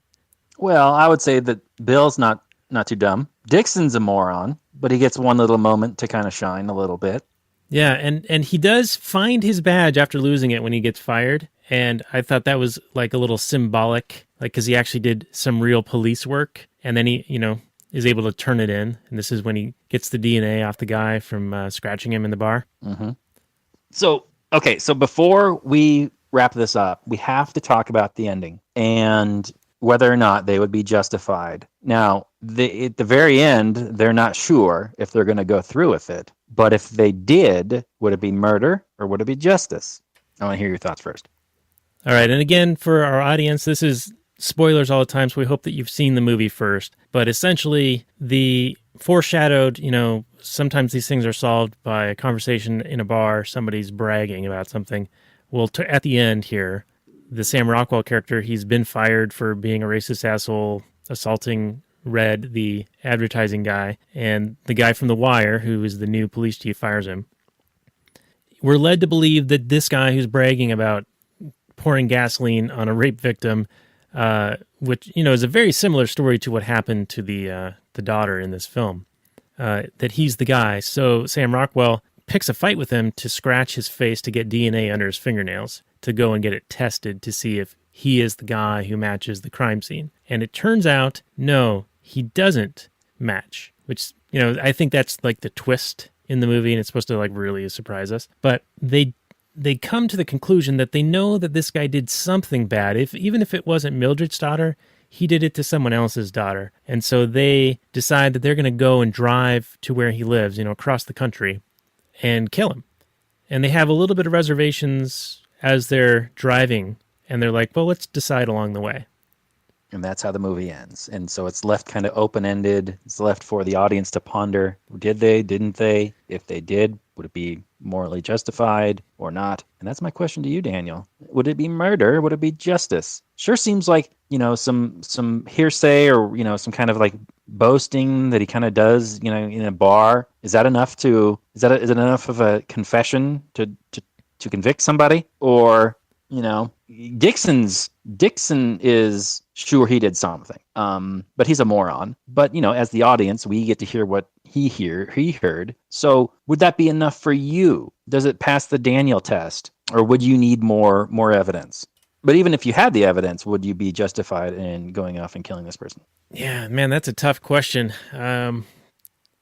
Well, I would say that Bill's not too dumb. Dixon's a moron, but he gets one little moment to kind of shine a little bit. Yeah, and he does find his badge after losing it when he gets fired, and I thought that was like a little symbolic, like because he actually did some real police work, and then he, is able to turn it in, and this is when he gets the DNA off the guy from scratching him in the bar. Mm-hmm. So before we wrap this up, we have to talk about the ending and whether or not they would be justified. Now, at the very end, they're not sure if they're going to go through with it. But if they did, would it be murder or would it be justice? I want to hear your thoughts first. All right. And again, for our audience, this is spoilers all the time, so we hope that you've seen the movie first. But essentially, the foreshadowed, sometimes these things are solved by a conversation in a bar, somebody's bragging about something. Well, at the end here, the Sam Rockwell character, he's been fired for being a racist asshole, assaulting Red, the advertising guy, and the guy from The Wire, who is the new police chief, fires him. We're led to believe that this guy who's bragging about pouring gasoline on a rape victim, which, is a very similar story to what happened to the daughter in this film, that he's the guy. So Sam Rockwell picks a fight with him to scratch his face to get DNA under his fingernails to go and get it tested to see if he is the guy who matches the crime scene. And it turns out, no, he doesn't match, which, I think that's like the twist in the movie, and it's supposed to like really surprise us. But they come to the conclusion that they know that this guy did something bad. Even if it wasn't Mildred's daughter, he did it to someone else's daughter. And so they decide that they're going to go and drive to where he lives, across the country, and kill him. And they have a little bit of reservations as they're driving, and they're like, well, let's decide along the way. And that's how the movie ends. And so it's left kind of open-ended. It's left for the audience to ponder. Did they? Didn't they? If they did, would it be morally justified or not? And that's my question to you, Daniel. Would it be murder? Would it be justice? Sure seems like, some hearsay or, some kind of like boasting that he kind of does, in a bar. Is that enough is it enough of a confession to convict somebody? Or, Dixon is sure he did something, but he's a moron. But, as the audience, we get to hear what he heard. So would that be enough for you? Does it pass the Daniel test, or would you need more evidence? But even if you had the evidence, would you be justified in going off and killing this person? Yeah, man, that's a tough question. Now,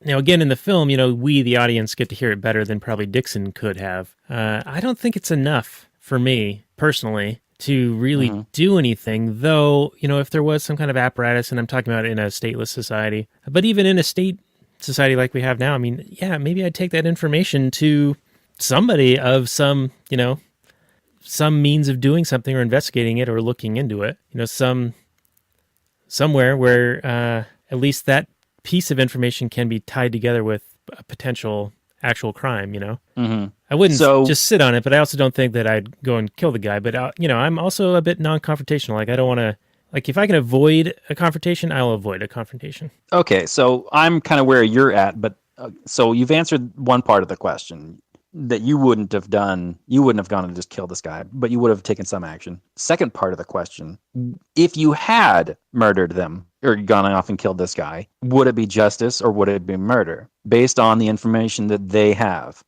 again, in the film, we, the audience, get to hear it better than probably Dixon could have. I don't think it's enough for me, personally, to really do anything, though, if there was some kind of apparatus, and I'm talking about in a stateless society, but even in a state society like we have now, maybe I'd take that information to somebody of some means of doing something or investigating it or looking into it, somewhere where at least that piece of information can be tied together with a potential actual crime, I wouldn't just sit on it, but I also don't think that I'd go and kill the guy. But, I'm also a bit non-confrontational. Like, I don't want to, if I can avoid a confrontation, I'll avoid a confrontation. Okay, so I'm kind of where you're at, but so you've answered one part of the question, that you wouldn't have gone and just killed this guy, but you would have taken some action. Second part of the question, if you had murdered them or gone off and killed this guy, would it be justice or would it be murder based on the information that they have?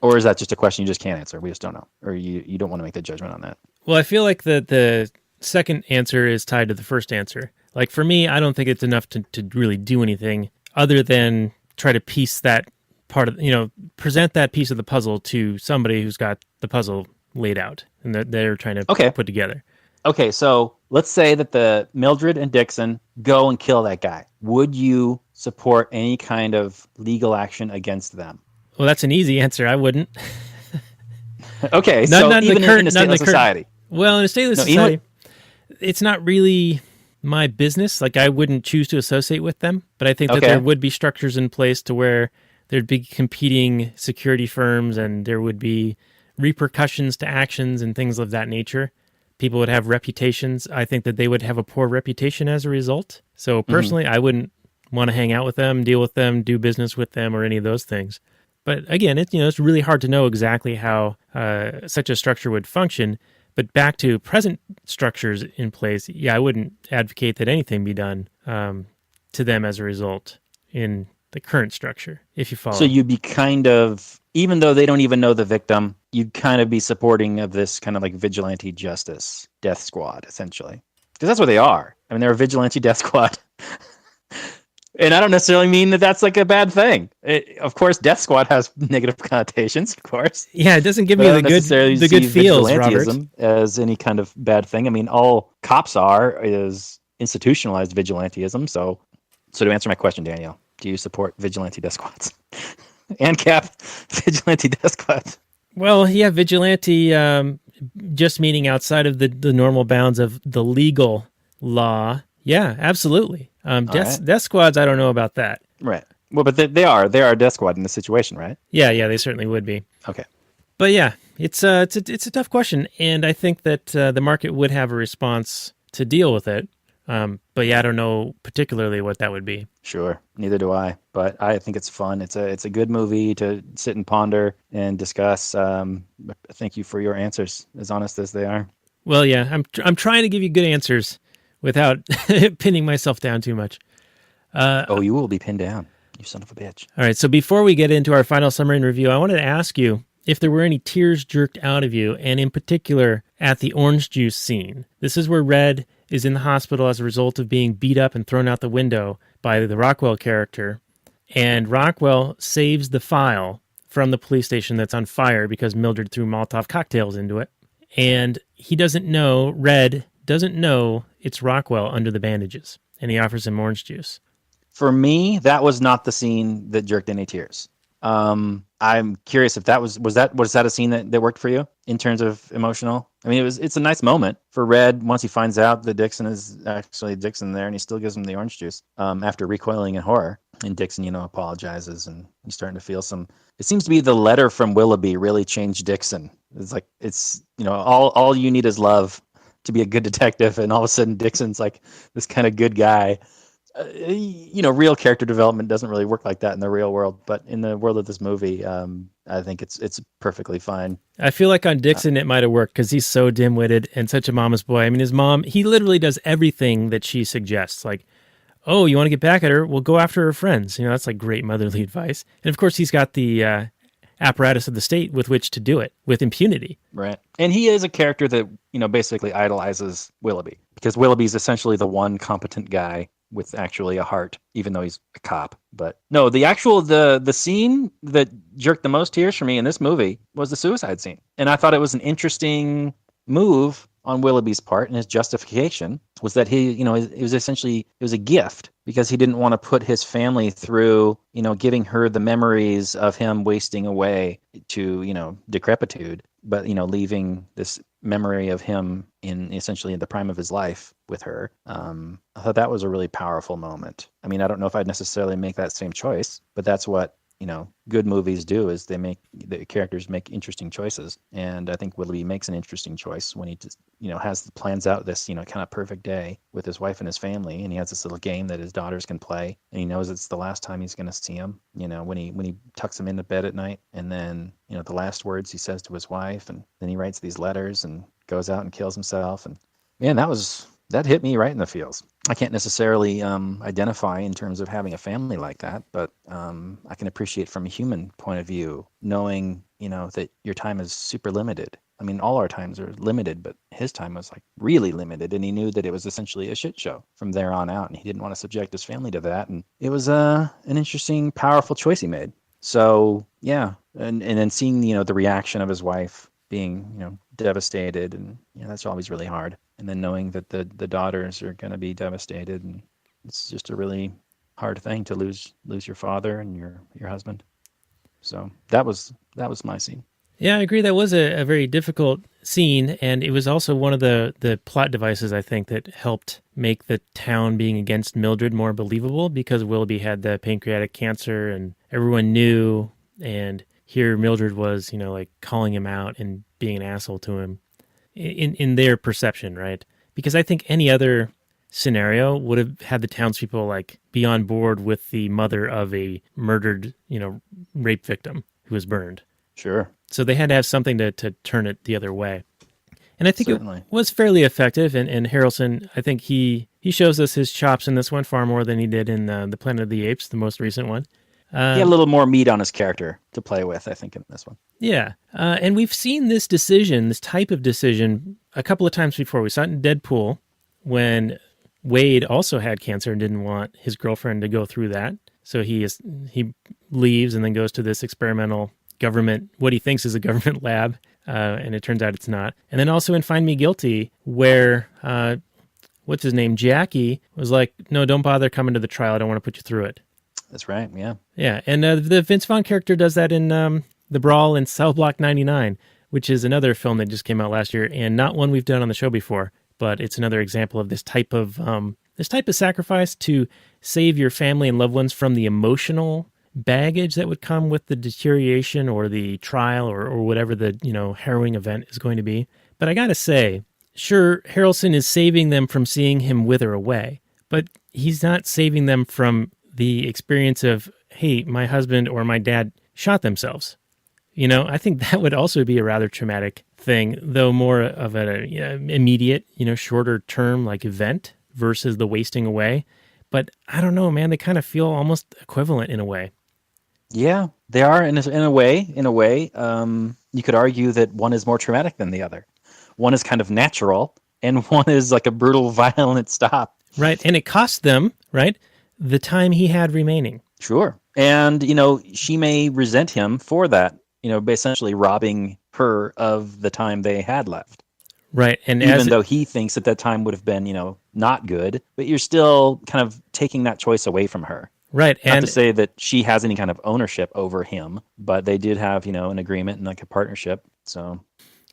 Or is that just a question you just can't answer? We just don't know. Or you don't want to make the judgment on that? Well, I feel like the second answer is tied to the first answer. Like, for me, I don't think it's enough to really do anything other than try to piece that part of, present that piece of the puzzle to somebody who's got the puzzle laid out and that they're trying to put together. Okay, so let's say that the Mildred and Dixon go and kill that guy. Would you support any kind of legal action against them? Well, that's an easy answer. I wouldn't. Okay, so even in a stateless society. Well, in a stateless society, it's not really my business. Like, I wouldn't choose to associate with them, but I think that there would be structures in place to where there'd be competing security firms and there would be repercussions to actions and things of that nature. People would have reputations. I think that they would have a poor reputation as a result. So personally, I wouldn't want to hang out with them, deal with them, do business with them, or any of those things. But again, it's really hard to know exactly how such a structure would function. But back to present structures in place, I wouldn't advocate that anything be done to them as a result in the current structure, if you follow. So you'd be kind of, even though they don't even know the victim, you'd kind of be supporting of this kind of like vigilante justice death squad, essentially. Because that's what they are. I mean, they're a vigilante death squad. And I don't necessarily mean that that's like a bad thing. Of course, death squad has negative connotations, of course. Yeah, it doesn't give me the good feels, Robert. As any kind of bad thing. I mean, all cops is institutionalized vigilantism. So to answer my question, Daniel, do you support vigilante death squads? ANCAP vigilante death squads. Well, yeah, vigilante just meaning outside of the normal bounds of the legal law. Yeah, absolutely. Death squads, I don't know about that. Right. Well, but they are a death squad in this situation, right? Yeah, they certainly would be. Okay. But yeah, it's a tough question, and I think that the market would have a response to deal with it. But yeah, I don't know particularly what that would be. Sure, neither do I. But I think it's fun. It's a good movie to sit and ponder and discuss. Thank you for your answers, as honest as they are. Well, yeah, I'm trying to give you good answers without pinning myself down too much. Oh, you will be pinned down, you son of a bitch. All right, so before we get into our final summary and review, I wanted to ask you if there were any tears jerked out of you, and in particular at the orange juice scene. This is where Red is in the hospital as a result of being beat up and thrown out the window by the Rockwell character, and Rockwell saves the file from the police station that's on fire because Mildred threw Molotov cocktails into it. And he doesn't know, Red doesn't know it's Rockwell under the bandages, and he offers him orange juice. For me, that was not the scene that jerked any tears. I'm curious if that was that a scene that worked for you in terms of emotional? I mean, it's a nice moment for Red once he finds out that Dixon is actually Dixon there, and he still gives him the orange juice after recoiling in horror. And Dixon, apologizes, and he's starting to feel some. It seems to be the letter from Willoughby really changed Dixon. It's like all you need is love to be a good detective, and all of a sudden Dixon's like this kind of good guy. Real character development doesn't really work like that in the real world, but in the world of this movie, I think it's perfectly fine. I feel like on Dixon it might have worked because he's so dim-witted and such a mama's boy. I mean, his mom, he literally does everything that she suggests. Like, oh, you want to get back at her? Well, go after her friends. That's like great motherly advice. And of course, he's got the apparatus of the state with which to do it with impunity. Right. And he is a character that, basically idolizes Willoughby, because Willoughby's essentially the one competent guy with actually a heart, even though he's a cop. But no, the scene that jerked the most tears for me in this movie was the suicide scene. And I thought it was an interesting move on Willoughby's part, and his justification was that it was a gift because he didn't want to put his family through, giving her the memories of him wasting away to, decrepitude, but, leaving this memory of him in essentially the prime of his life with her. I thought that was a really powerful moment. I mean, I don't know if I'd necessarily make that same choice, but that's what, good movies do, is the characters make interesting choices. And I think Willoughby makes an interesting choice when he just, plans out this, kind of perfect day with his wife and his family. And he has this little game that his daughters can play. And he knows it's the last time he's going to see him, when he tucks him into bed at night. And then, the last words he says to his wife, and then he writes these letters and goes out and kills himself. And man, that hit me right in the feels. I can't necessarily identify in terms of having a family like that, but I can appreciate from a human point of view, knowing, that your time is super limited. I mean, all our times are limited, but his time was like really limited, and he knew that it was essentially a shit show from there on out, and he didn't want to subject his family to that. And it was an interesting, powerful choice he made. So yeah, and then seeing, the reaction of his wife being, devastated, and that's always really hard. And then knowing that the daughters are going to be devastated, and it's just a really hard thing to lose your father and your husband. So that was my scene. Yeah, I agree. That was a very difficult scene, and it was also one of the plot devices, I think, that helped make the town being against Mildred more believable, because Willoughby had the pancreatic cancer, and everyone knew, and here Mildred was, like calling him out and being an asshole to him in their perception, right? Because I think any other scenario would have had the townspeople like be on board with the mother of a murdered, rape victim who was burned. Sure. So they had to have something to turn it the other way. And I think Certainly. It was fairly effective. And Harrelson, I think he shows us his chops in this one far more than he did in the Planet of the Apes, the most recent one. He had a little more meat on his character to play with, I think, in this one. Yeah. And we've seen this type of decision, a couple of times before. We saw it in Deadpool when Wade also had cancer and didn't want his girlfriend to go through that. So he leaves and then goes to this experimental government, what he thinks is a government lab, and it turns out it's not. And then also in Find Me Guilty, where, what's his name, Jackie was like, no, don't bother coming to the trial. I don't want to put you through it. That's right, yeah. Yeah, and the Vince Vaughn character does that in The Brawl in Cell Block 99, which is another film that just came out last year, and not one we've done on the show before, but it's another example of this type of sacrifice to save your family and loved ones from the emotional baggage that would come with the deterioration or the trial or whatever the harrowing event is going to be. But I gotta say, sure, Harrelson is saving them from seeing him wither away, but he's not saving them from the experience of, hey, my husband or my dad shot themselves. I think that would also be a rather traumatic thing, though more of an immediate, shorter term like event versus the wasting away. But I don't know, man, they kind of feel almost equivalent in a way. Yeah, they are in a way. In a way, you could argue that one is more traumatic than the other. One is kind of natural, and one is like a brutal, violent stop. Right, and it cost them, right, the time he had remaining. Sure. And, she may resent him for that, essentially robbing her of the time they had left. Right. And even though he thinks that time would have been, not good, but you're still kind of taking that choice away from her. Right. Not to say that she has any kind of ownership over him, but they did have, an agreement and like a partnership. So.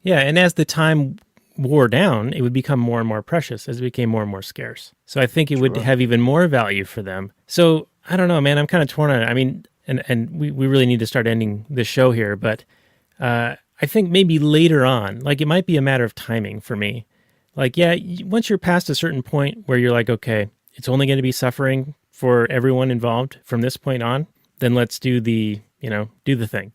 Yeah. And as the time wore down, it would become more and more precious as it became more and more scarce. So I think it would have even more value for them. So I don't know, man, I'm kind of torn on it. I mean, and we really need to start ending the show here, but I think maybe later on, like it might be a matter of timing for me. Like, yeah, once you're past a certain point where you're like, okay, it's only going to be suffering for everyone involved from this point on, then let's do the thing.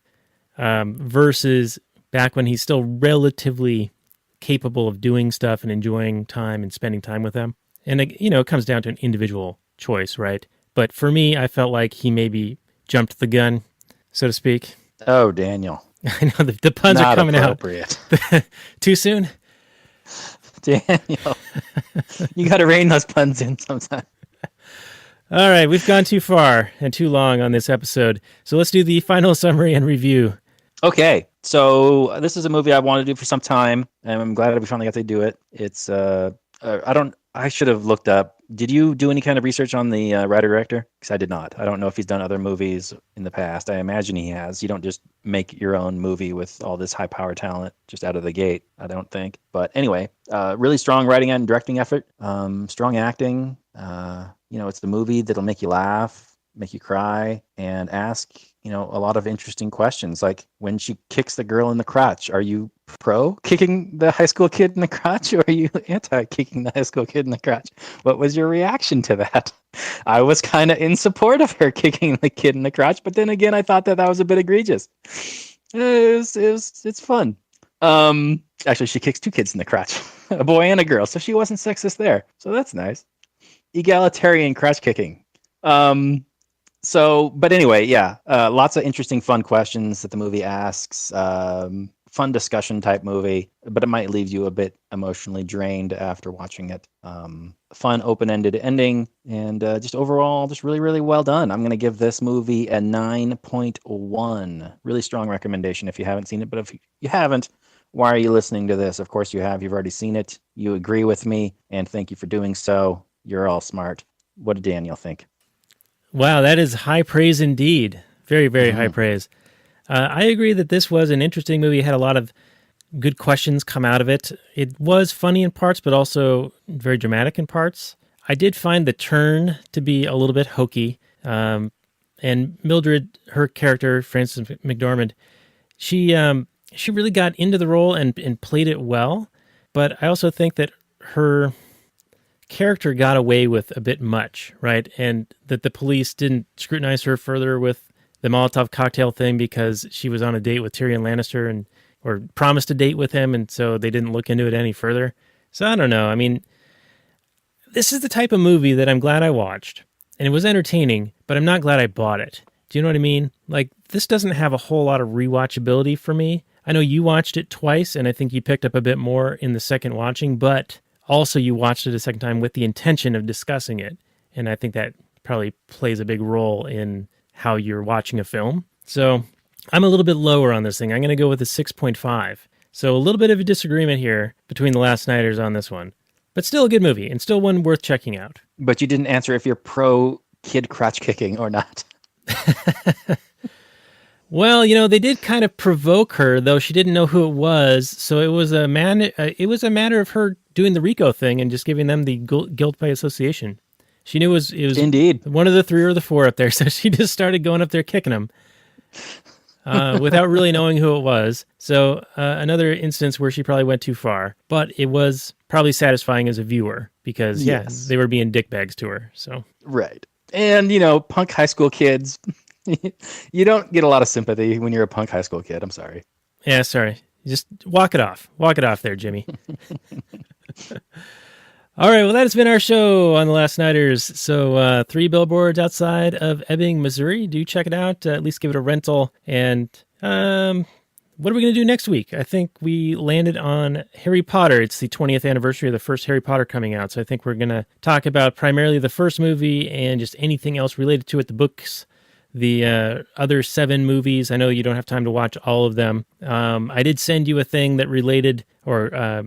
Versus back when he's still relatively capable of doing stuff and enjoying time and spending time with them. And, it comes down to an individual choice, right? But for me, I felt like he maybe jumped the gun, so to speak. Oh, Daniel. I know the puns are coming out. Too soon? Daniel, you got to rein those puns in sometime. All right, we've gone too far and too long on this episode. So let's do the final summary and review. Okay, so this is a movie I wanted to do for some time, and I'm glad we finally got to do it. It's I should have looked up. Did you do any kind of research on the writer-director? Because I did not. I don't know if he's done other movies in the past. I imagine he has. You don't just make your own movie with all this high-power talent just out of the gate, I don't think. But anyway, really strong writing and directing effort, strong acting. It's the movie that'll make you laugh, make you cry, and ask, a lot of interesting questions. Like when she kicks the girl in the crotch, are you pro kicking the high school kid in the crotch, or are you anti kicking the high school kid in the crotch? What was your reaction to that? I was kind of in support of her kicking the kid in the crotch, but then again, I thought that was a bit egregious. It's fun. Actually, she kicks two kids in the crotch, a boy and a girl, so she wasn't sexist there. So that's nice. Egalitarian crotch kicking. But anyway, yeah, lots of interesting, fun questions that the movie asks. Fun discussion type movie, but it might leave you a bit emotionally drained after watching it. Fun, open-ended ending, and just overall, just really, really well done. I'm going to give this movie a 9.1. Really strong recommendation if you haven't seen it, but if you haven't, why are you listening to this? Of course you have. You've already seen it. You agree with me, and thank you for doing so. You're all smart. What did Daniel think? Wow, that is high praise indeed. Very, very high praise. I agree that this was an interesting movie. It had a lot of good questions come out of it. It was funny in parts, but also very dramatic in parts. I did find the turn to be a little bit hokey. And Mildred, her character, Frances McDormand, she really got into the role and played it well. But I also think that her character got away with a bit much, right? And that the police didn't scrutinize her further with the Molotov cocktail thing because she was on a date with Tyrion Lannister or promised a date with him, and so they didn't look into it any further. So I don't know. I mean, this is the type of movie that I'm glad I watched, and it was entertaining, but I'm not glad I bought it. Do you know what I mean? Like, this doesn't have a whole lot of rewatchability for me. I know you watched it twice, and I think you picked up a bit more in the second watching, but also you watched it a second time with the intention of discussing it, and I think that probably plays a big role in how you're watching a film. So I'm a little bit lower on this thing. I'm going to go with a 6.5. So a little bit of a disagreement here between the Last Nighters on this one, but still a good movie and still one worth checking out. But you didn't answer if you're pro kid crotch kicking or not. Well, they did kind of provoke her, though she didn't know who it was. So it was a matter of her doing the RICO thing and just giving them the guilt by association. She knew it was indeed one of the three or the four up there, so she just started going up there kicking them without really knowing who it was. So another instance where she probably went too far, but it was probably satisfying as a viewer because, yes, they were being dickbags to her. So right. And, punk high school kids, you don't get a lot of sympathy when you're a punk high school kid. I'm sorry. Yeah, sorry. Just walk it off. Walk it off there, Jimmy. All right, well, that has been our show on the Last Nighters. So, Three Billboards Outside of Ebbing, Missouri. Do check it out. At least give it a rental. And what are we going to do next week? I think we landed on Harry Potter. It's the 20th anniversary of the first Harry Potter coming out. So I think we're going to talk about primarily the first movie and just anything else related to it, the books, the other 7 movies. I know you don't have time to watch all of them. I did send you a thing that related or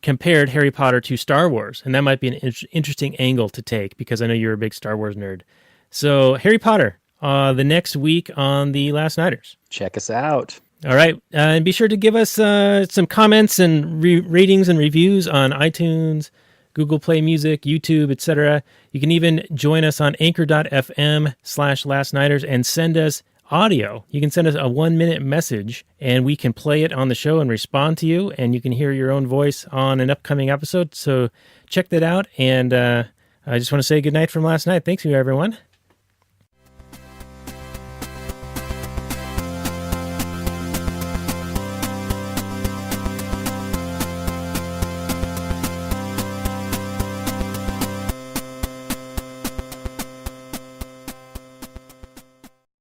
compared Harry Potter to Star Wars, and that might be an interesting angle to take because I know you're a big Star Wars nerd. So Harry Potter, the next week on the Last Nighters. Check us out. All right, and be sure to give us some comments and ratings and reviews on iTunes, Google Play Music, YouTube, etc. You can even join us on anchor.fm/lastnighters and send us audio. You can send us a 1-minute message and we can play it on the show and respond to you, and you can hear your own voice on an upcoming episode. So check that out, and I just want to say good night from last night. Thanks, everyone.